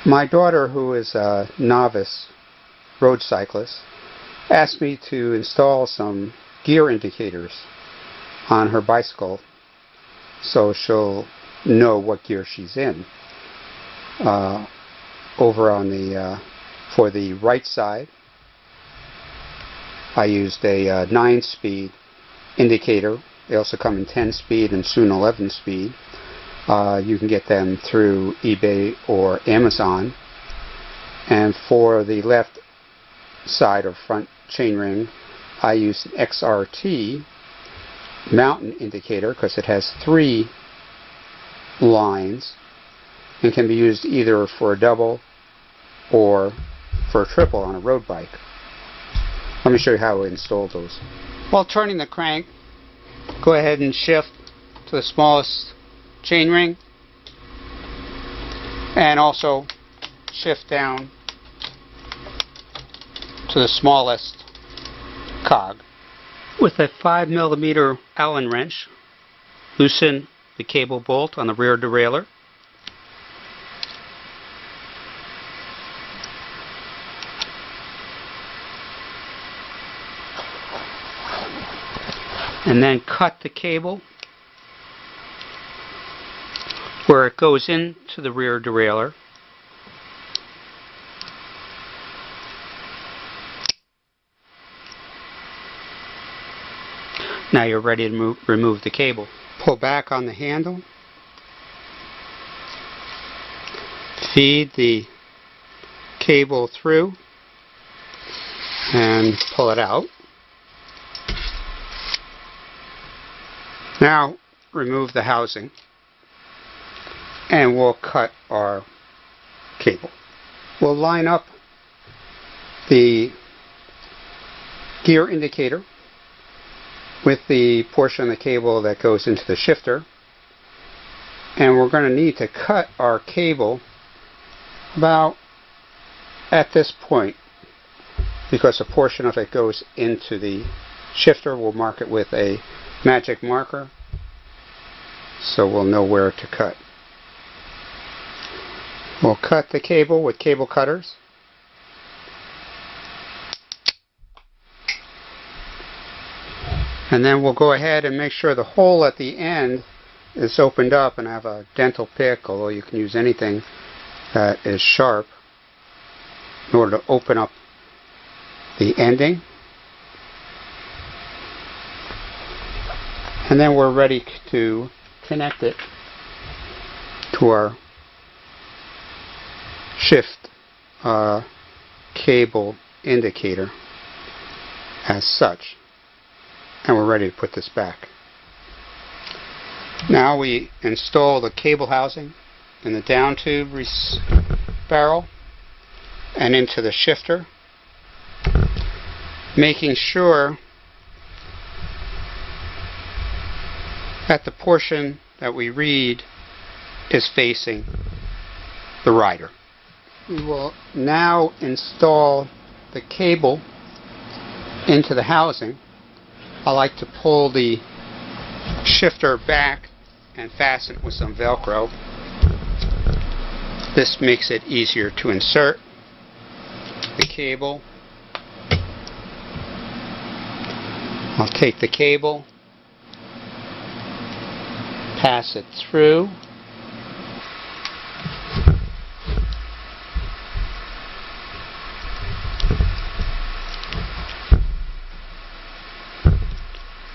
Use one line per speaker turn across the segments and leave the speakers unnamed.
My daughter, who is a novice road cyclist, asked me to install some gear indicators on her bicycle so she'll know what gear she's in. Over on the for the right side, I used a 9-speed indicator. They also come in 10-speed and soon 11-speed. You can get them through eBay or Amazon. And for the left side or front chainring, I use an XRT mountain indicator because it has 3 lines and can be used either for a double or for a triple on a road bike. Let me show you how I installed those. While turning the crank, go ahead and shift to the smallest chainring and also shift down to the smallest cog. With a 5mm Allen wrench, loosen the cable bolt on the rear derailleur. And then cut the cable where it goes into the rear derailleur. Now you're ready to remove the cable. Pull back on the handle. Feed the cable through and pull it out. Now remove the housing and we'll cut our cable. We'll line up the gear indicator with the portion of the cable that goes into the shifter, and we're going to need to cut our cable about at this point because a portion of it goes into the shifter. We'll mark it with a magic marker so we'll know where to cut. We'll cut the cable with cable cutters. And then we'll go ahead and make sure the hole at the end is opened up, and I have a dental pick, although you can use anything that is sharp in order to open up the ending. And then we're ready to connect it to our shift cable indicator as such. And we're ready to put this back. Now we install the cable housing in the down tube barrel and into the shifter, making sure that the portion that we read is facing the rider. We will now install the cable into the housing. I like to pull the shifter back and fasten it with some Velcro. This makes it easier to insert the cable. I'll take the cable, pass it through,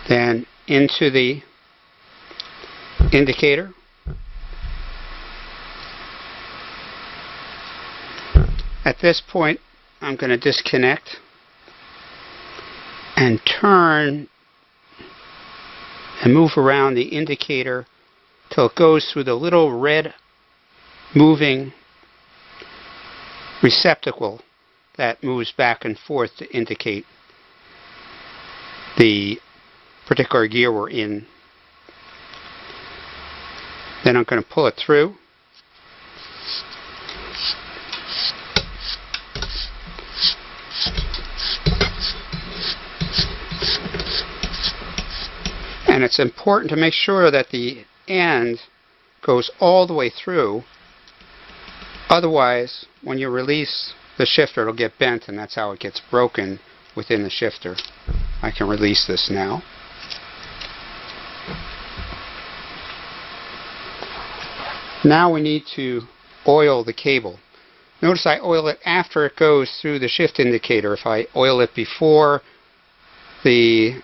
then into the indicator. At this point, I'm going to disconnect and turn and move around the indicator till it goes through the little red moving receptacle that moves back and forth to indicate the particular gear we're in. Then I'm going to pull it through. And it's important to make sure that the end goes all the way through Otherwise, when you release the shifter, it'll get bent, and that's how it gets broken within the shifter. I can release this now. Now we need to oil the cable. Notice I oil it after it goes through the shift indicator. If I oil it before, the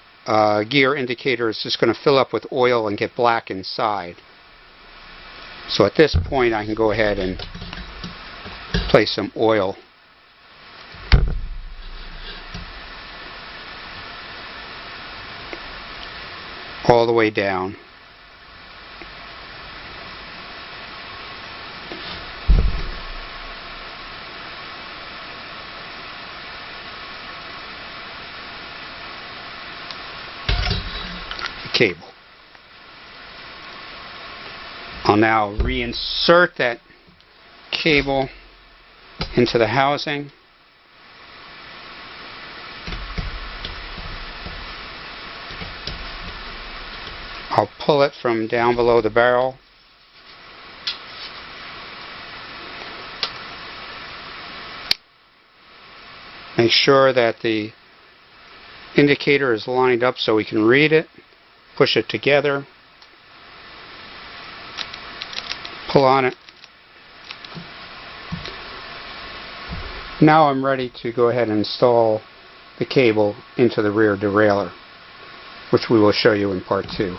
gear indicator is just going to fill up with oil and get black inside. So at this point I can go ahead and place some oil. All the way down. Cable. I'll now reinsert that cable into the housing. I'll pull it from down below the barrel. Make sure that the indicator is lined up so we can read it. Push it together. Pull on it. Now I'm ready to go ahead and install the cable into the rear derailleur, which we will show you in part 2.